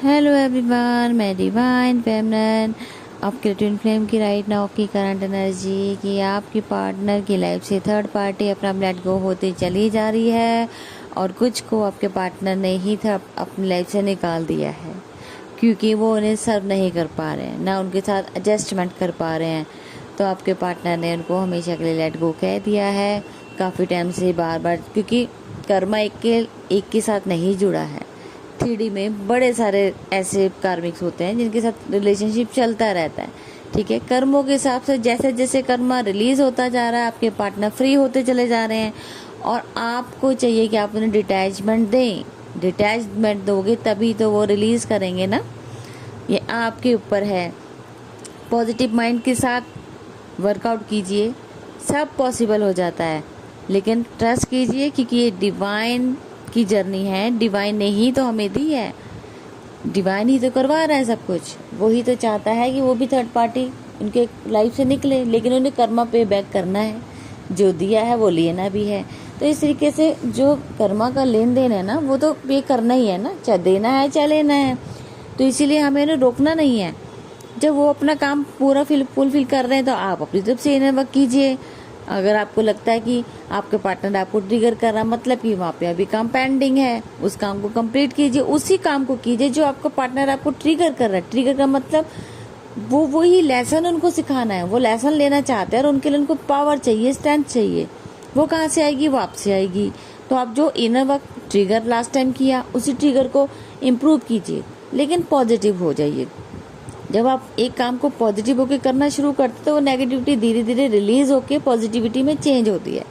Hello everyone, मैं divine feminine आपके twin flame की राइट नाउ की करंट एनर्जी कि आपकी पार्टनर की लाइफ से थर्ड पार्टी अपना लेट गो होते चली जा रही है और कुछ को आपके पार्टनर ने ही अपनी लाइफ से निकाल दिया है क्योंकि वो उन्हें सर्व नहीं कर पा रहे हैं, ना उनके साथ एडजस्टमेंट कर पा रहे हैं। तो आपके पार्टनर ने उनको हमेशा के लिए लेट गो कह दिया है काफ़ी टाइम से, बार बार, क्योंकि कर्मा एक के साथ नहीं जुड़ा है। 3D में बड़े सारे ऐसे कार्मिक्स होते हैं जिनके साथ रिलेशनशिप चलता रहता है। ठीक है, कर्मों के हिसाब से जैसे जैसे कर्मा रिलीज होता जा रहा है आपके पार्टनर फ्री होते चले जा रहे हैं और आपको चाहिए कि आप उन्हें डिटैचमेंट दें। डिटैचमेंट दोगे तभी तो वो रिलीज करेंगे ना, ये आपके ऊपर है। पॉजिटिव माइंड के साथ वर्कआउट कीजिए, सब पॉसिबल हो जाता है, लेकिन ट्रस्ट कीजिए क्योंकि ये डिवाइन की जर्नी है। डिवाइन ने ही तो हमें दी है, डिवाइन ही तो करवा रहा है सब कुछ। वो ही तो चाहता है कि वो भी थर्ड पार्टी उनके लाइफ से निकले, लेकिन उन्हें कर्मा पे बैक करना है, जो दिया है वो लेना भी है। तो इस तरीके से जो कर्मा का लेन देन है ना, वो तो पे करना ही है ना, चाहे देना है चाहे लेना है। तो इसीलिए हमें उन्हें रोकना नहीं है। जब वो अपना काम पूरा फुलफिल कर रहे हैं तो आप अपनी तरफ से इन्हें वर्क कीजिए। अगर आपको लगता है कि आपके पार्टनर आपको ट्रिगर कर रहा है, मतलब कि वहाँ पे अभी काम पेंडिंग है, उस काम को कंप्लीट कीजिए, उसी काम को कीजिए जो आपका पार्टनर आपको ट्रिगर कर रहा है। ट्रिगर का मतलब वो वही लेसन उनको सिखाना है, वो लेसन लेना चाहते हैं और उनके लिए उनको पावर चाहिए, स्ट्रेंथ चाहिए। वो कहाँ से आएगी? वो आपसे आएगी। तो आप जो inner work trigger last time किया, उसी ट्रिगर को इम्प्रूव कीजिए, लेकिन पॉजिटिव हो जाइए। जब आप एक काम को पॉजिटिव होकर करना शुरू करते तो वो नेगेटिविटी धीरे धीरे रिलीज होकर पॉजिटिविटी में चेंज होती है,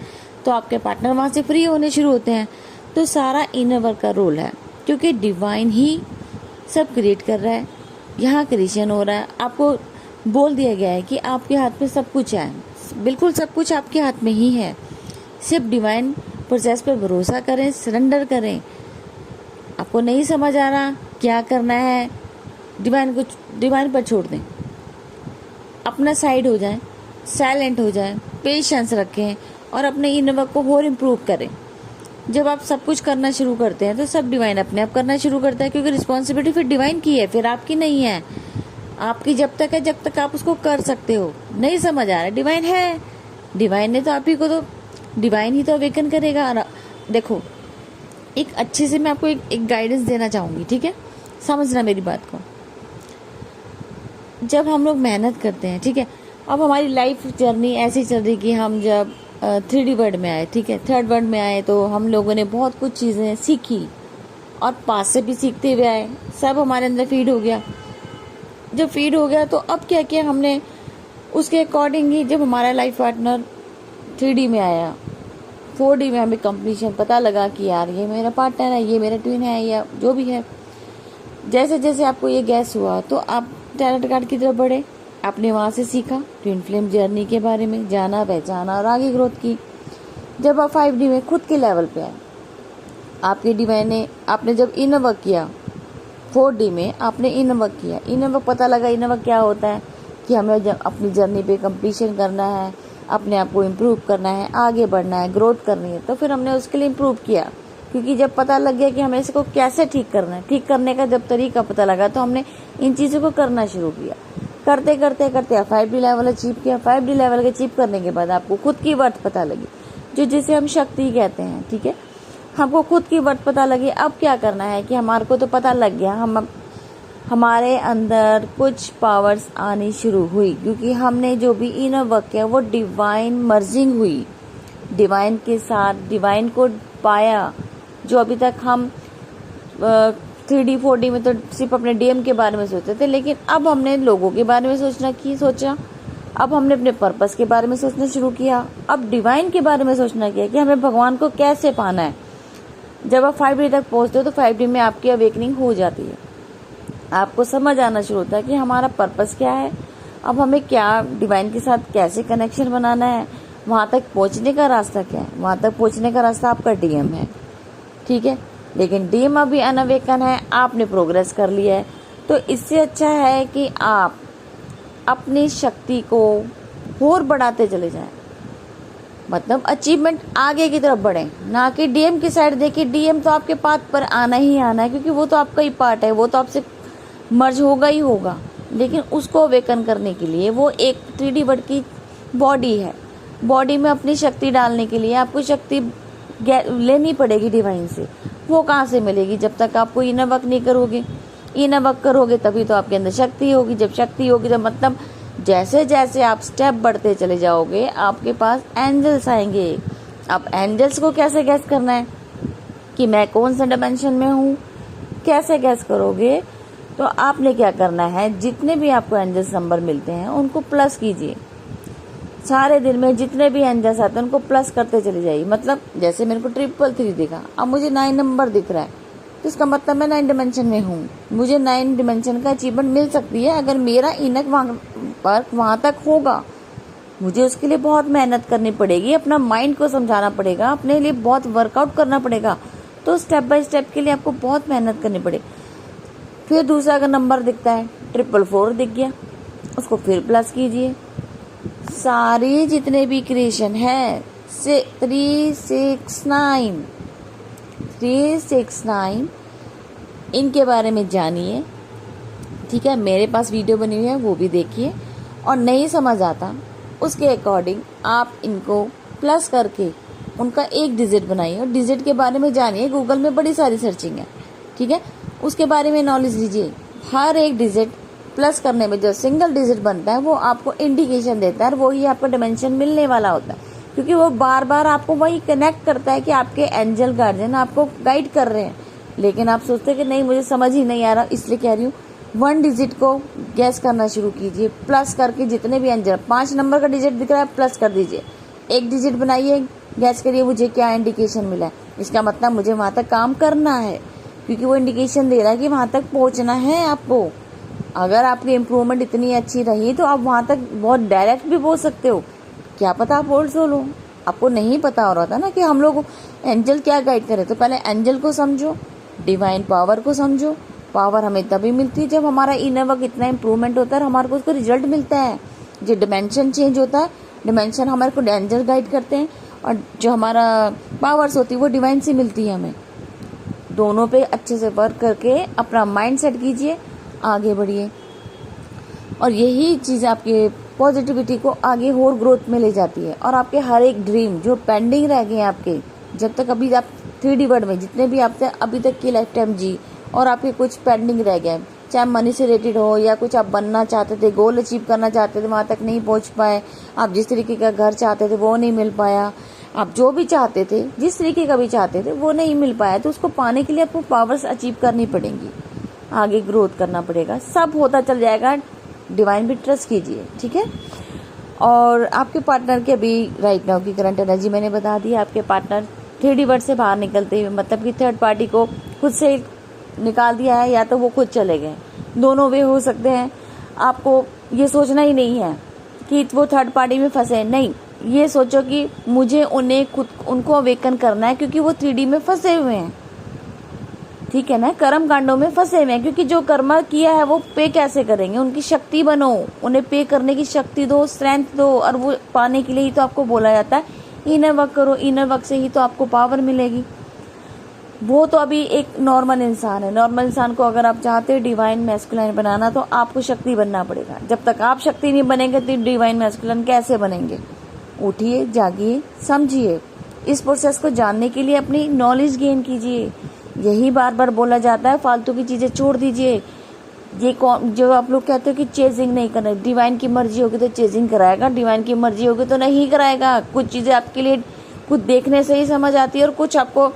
तो आपके पार्टनर वहाँ से फ्री होने शुरू होते हैं। तो सारा इनर वर्क का रोल है, क्योंकि डिवाइन ही सब क्रिएट कर रहा है, यहाँ क्रिएशन हो रहा है। आपको बोल दिया गया है कि आपके हाथ में सब कुछ है, बिल्कुल सब कुछ आपके हाथ में ही है। सिर्फ डिवाइन प्रोसेस पर भरोसा करें, सरेंडर करें। आपको नहीं समझ आ रहा क्या करना है, डिवाइन पर छोड़ दें, अपना साइड हो जाएं, साइलेंट हो जाएं, पेशेंस रखें और अपने इनर वर्क को और इम्प्रूव करें। जब आप सब कुछ करना शुरू करते हैं तो सब डिवाइन अपने आप करना शुरू करता है, क्योंकि रिस्पॉन्सिबिलिटी फिर डिवाइन की है, फिर आपकी नहीं है। आपकी जब तक है जब तक आप उसको कर सकते हो। नहीं समझ आ रहा, डिवाइन है, डिवाइन ने तो आप ही को, तो डिवाइन ही तो अवेकन करेगा। देखो, एक अच्छे से मैं आपको एक गाइडेंस देना चाहूँगी, ठीक है, समझना मेरी बात को। जब हम लोग मेहनत करते हैं, ठीक है, अब हमारी लाइफ जर्नी ऐसी चल रही कि हम जब 3D वर्ल्ड में आए, ठीक है, थर्ड वर्ल्ड में आए, तो हम लोगों ने बहुत कुछ चीज़ें सीखी और पास से भी सीखते हुए आए, सब हमारे अंदर फीड हो गया। जब फीड हो गया तो अब क्या किया हमने, उसके अकॉर्डिंग ही जब हमारा लाइफ पार्टनर 3D में आया, 4D में हमें कंप्लीशन पता लगा कि यार ये मेरा पार्टनर है, ये मेरा ट्विन है, या जो भी है। जैसे जैसे आपको ये गैस हुआ तो आप टैलेंट कार्ड की तरफ बढ़े, आपने वहाँ से सीखा ट्विन फ्लेम जर्नी के बारे में, जाना, पहचाना और आगे ग्रोथ की। जब आप 5D में खुद के लेवल पे आए, आपके डिवाइन ने, आपने जब इनर वर्क किया, 4D में आपने इनर वर्क किया, इनर वर्क पता लगा इनर वर्क क्या होता है, कि हमें अपनी जर्नी पे कंप्लीशन करना है, अपने आप को इम्प्रूव करना है, आगे बढ़ना है, ग्रोथ करनी है। तो फिर हमने उसके लिए इम्प्रूव किया, क्योंकि जब पता लग गया कि हमें इसको कैसे ठीक करना है, ठीक करने का जब तरीका पता लगा तो हमने इन चीज़ों को करना शुरू किया। करते करते करते 5D लेवल अचीव किया। 5D लेवल अचीव करने के बाद आपको खुद की वर्थ पता लगी, जो जिसे हम शक्ति कहते हैं, ठीक है, हमको खुद की वर्थ पता लगी। अब क्या करना है कि हमारे को तो पता लग गया, हमारे अंदर कुछ पावर्स आनी शुरू हुई, क्योंकि हमने जो भी इनर वर्क किया वो डिवाइन मर्जिंग हुई, डिवाइन के साथ डिवाइन को पाया। जो अभी तक हम 3D 4D में तो सिर्फ अपने DM के बारे में सोचते थे, लेकिन अब हमने लोगों के बारे में सोचा, अब हमने अपने पर्पस के बारे में सोचना शुरू किया, अब डिवाइन के बारे में सोचना किया कि हमें भगवान को कैसे पाना है। जब आप 5D तक पहुंचते हो तो 5D में आपकी अवेकनिंग हो जाती है, आपको समझ आना शुरू होता है कि हमारा पर्पस क्या है, अब हमें क्या डिवाइन के साथ कैसे कनेक्शन बनाना है, वहाँ तक पहुँचने का रास्ता क्या है। वहाँ तक पहुँचने का रास्ता आपका DM है, ठीक है, लेकिन DM अभी अनअवेकन है, आपने प्रोग्रेस कर लिया है। तो इससे अच्छा है कि आप अपनी शक्ति को और बढ़ाते चले जाएं, मतलब अचीवमेंट आगे की तरफ बढ़ें, ना कि DM की साइड देखिए। DM तो आपके पाथ पर आना ही आना है, क्योंकि वो तो आपका ही पार्ट है, वो तो आपसे मर्ज होगा ही होगा, लेकिन उसको अवेकन करने के लिए वो एक 3D वर्ड की बॉडी है। बॉडी में अपनी शक्ति डालने के लिए आपको शक्ति लेनी पड़ेगी डिवाइन से। वो कहाँ से मिलेगी? जब तक आपको इनर वर्क नहीं करोगे। इनर वर्क करोगे तभी तो आपके अंदर शक्ति होगी। जब शक्ति होगी तो मतलब जैसे जैसे आप स्टेप बढ़ते चले जाओगे आपके पास एंजल्स आएंगे। अब एंजल्स को कैसे गैस करना है कि मैं कौन सा डायमेंशन में हूँ, कैसे गैस करोगे? तो आपने क्या करना है, जितने भी आपको एंजल्स नंबर मिलते हैं उनको प्लस कीजिए। सारे दिन में जितने भी एंजल्स आते हैं उनको प्लस करते चले जाइए। मतलब जैसे मेरे को 333 दिखा, अब मुझे 9 नंबर दिख रहा है, तो इसका मतलब मैं 9 डिमेंशन में हूँ। मुझे 9 डिमेंशन का अचीवमेंट मिल सकती है अगर मेरा इनर वर्क वहाँ तक होगा। मुझे उसके लिए बहुत मेहनत करनी पड़ेगी, अपना माइंड को समझाना पड़ेगा, अपने लिए बहुत वर्कआउट करना पड़ेगा। तो स्टेप बाय स्टेप के लिए आपको बहुत मेहनत करनी पड़ेगी। फिर दूसरा अगर नंबर दिखता है 444 दिख गया, उसको फिर प्लस कीजिए। सारे जितने भी क्रिएशन है 369 इनके बारे में जानिए। ठीक है, मेरे पास वीडियो बनी हुई है, वो भी देखिए। और नहीं समझ आता उसके अकॉर्डिंग आप इनको प्लस करके उनका एक डिजिट बनाइए और डिजिट के बारे में जानिए। गूगल में बड़ी सारी सर्चिंग है, ठीक है, उसके बारे में नॉलेज लीजिए। हर एक डिजिट प्लस करने में जो सिंगल डिजिट बनता है वो आपको इंडिकेशन देता है और वही आपको डिमेंशन मिलने वाला होता है, क्योंकि वो बार बार आपको वही कनेक्ट करता है कि आपके एंजल गार्जियन आपको गाइड कर रहे हैं। लेकिन आप सोचते हैं कि नहीं, मुझे समझ ही नहीं आ रहा, इसलिए कह रही हूँ 1 डिजिट को गैस करना शुरू कीजिए। प्लस करके जितने भी एंजल 5 नंबर का डिजिट दिख रहा है प्लस कर दीजिए। एक डिजिट बनाइए, गैस करिए मुझे क्या इंडिकेशन मिला है। इसका मतलब मुझे वहां तक काम करना है, क्योंकि वो इंडिकेशन दे रहा है कि वहां तक पहुंचना है आपको। अगर आपकी इम्प्रूवमेंट इतनी अच्छी रही तो आप वहां तक बहुत डायरेक्ट भी पहुंच सकते हो। क्या पता आप ओल्ड सोल हो, आपको नहीं पता हो रहा था ना कि हम लोग एंजल क्या गाइड करे। तो पहले एंजल को समझो, डिवाइन पावर को समझो। पावर हमें तभी मिलती है जब हमारा इनर वर्क इतना इम्प्रूवमेंट होता है और हमारे को उसका रिजल्ट मिलता है। जो डिमेंशन चेंज होता है, डिमेंशन हमारे को एंजल गाइड करते हैं, और जो हमारा पावर्स होती है वो डिवाइन से मिलती है हमें। दोनों पे अच्छे से वर्क करके अपना माइंड सेट कीजिए, आगे बढ़िए। और यही चीज़ आपके पॉजिटिविटी को आगे और ग्रोथ में ले जाती है। और आपके हर एक ड्रीम जो पेंडिंग रह गए हैं आपके, जब तक अभी आप 3D वर्ल्ड में जितने भी आपसे अभी तक की लाइफ टाइम जी और आपके कुछ पेंडिंग रह गए, चाहे मनी से रिलेटेड हो या कुछ आप बनना चाहते थे, गोल अचीव करना चाहते थे, वहाँ तक नहीं पहुँच पाए, आप जिस तरीके का घर चाहते थे वो नहीं मिल पाया, आप जो भी चाहते थे जिस तरीके का भी चाहते थे वो नहीं मिल पाया, तो उसको पाने के लिए आपको पावर्स अचीव करनी पड़ेंगी, आगे ग्रोथ करना पड़ेगा। सब होता चल जाएगा, डिवाइन भी ट्रस्ट कीजिए, ठीक है। और आपके पार्टनर के अभी राइट नाउ की करंट एनर्जी मैंने बता दी। आपके पार्टनर 3D वर्ल्ड से बाहर निकलते हुए, मतलब कि थर्ड पार्टी को खुद से निकाल दिया है या तो वो खुद चले गए, दोनों वे हो सकते हैं। आपको ये सोचना ही नहीं है कि वो थर्ड पार्टी में फंसे, नहीं, ये सोचो कि मुझे उनको अवेकन करना है, क्योंकि वो 3D में फंसे हुए हैं, ठीक है ना, कर्म कांडों में फंसे हुए हैं। क्योंकि जो कर्म किया है वो पे कैसे करेंगे, उनकी शक्ति बनो, उन्हें पे करने की शक्ति दो, स्ट्रेंथ दो। और वो पाने के लिए ही तो आपको बोला जाता है इनर वर्क करो, इनर वर्क से ही तो आपको पावर मिलेगी। वो तो अभी एक नॉर्मल इंसान है। नॉर्मल इंसान को अगर आप चाहते हैं डिवाइन मैस्कुलाइन बनाना तो आपको शक्ति बनना पड़ेगा। जब तक आप शक्ति नहीं बनेंगे तो डिवाइन मैस्कुलाइन कैसे बनेंगे? उठिए, जागिए, समझिए। इस प्रोसेस को जानने के लिए अपनी नॉलेज गेन कीजिए। यही बार बार बोला जाता है, फालतू की चीजें छोड़ दीजिए। ये जो आप लोग कहते हो कि चेजिंग नहीं करना, डिवाइन की मर्जी होगी तो चेजिंग कराएगा, डिवाइन की मर्जी होगी तो नहीं कराएगा। कुछ चीजें आपके लिए कुछ देखने से ही समझ आती है और कुछ आपको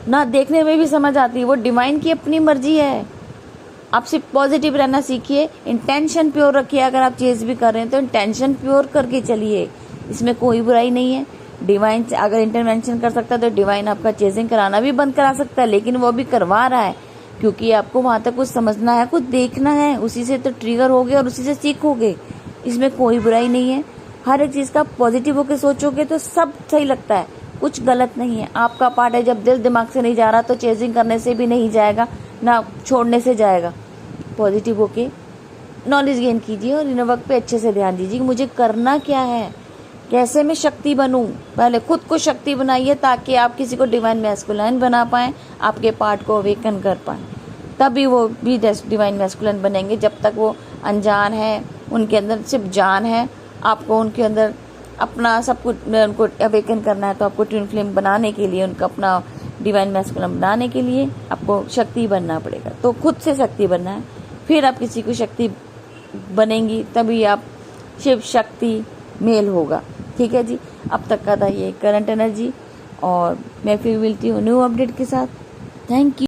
ना देखने में भी समझ आती है। वो डिवाइन की अपनी मर्जी है। आप सिर्फ पॉजिटिव रहना सीखिए, इंटेंशन प्योर रखिए। अगर आप चेज भी कर रहे हैं तो इंटेंशन प्योर करके चलिए, इसमें कोई बुराई नहीं है। डिवाइन अगर इंटरवेंशन कर सकता है तो डिवाइन आपका चेजिंग कराना भी बंद करा सकता है, लेकिन वो भी करवा रहा है क्योंकि आपको वहां तक कुछ समझना है, कुछ देखना है, उसी से तो ट्रिगर होगे और उसी से सीखोगे। इसमें कोई बुराई नहीं है। हर एक चीज का पॉजिटिव होकर सोचोगे तो सब सही लगता है, कुछ गलत नहीं है। आपका पार्ट है, जब दिल दिमाग से नहीं जा रहा तो चेजिंग करने से भी नहीं जाएगा, ना छोड़ने से जाएगा। पॉजिटिव होके नॉलेज गेन कीजिए और इनर वर्क पे अच्छे से ध्यान दीजिए कि मुझे करना क्या है, कैसे मैं शक्ति बनूं। पहले खुद को शक्ति बनाइए ताकि आप किसी को डिवाइन मैस्कुलाइन बना पाएं, आपके पार्ट को अवेकन कर पाएं। तभी वो भी डिवाइन मैस्कुलिन बनेंगे। जब तक वो अनजान है, उनके अंदर सिर्फ जान है, आपको उनके अंदर अपना सब कुछ उनको अवेकन करना है। तो आपको ट्विन फ्लेम बनाने के लिए, उनका अपना डिवाइन मैस्कुलिन बनाने के लिए आपको शक्ति बनना पड़ेगा। तो खुद से शक्ति बनना है, फिर आप किसी को शक्ति बनेंगी, तभी आप शिव शक्ति मेल होगा। ठीक है जी, अब तक का था ये करंट एनर्जी, और मैं फिर मिलती हूँ न्यू अपडेट के साथ। Thank you.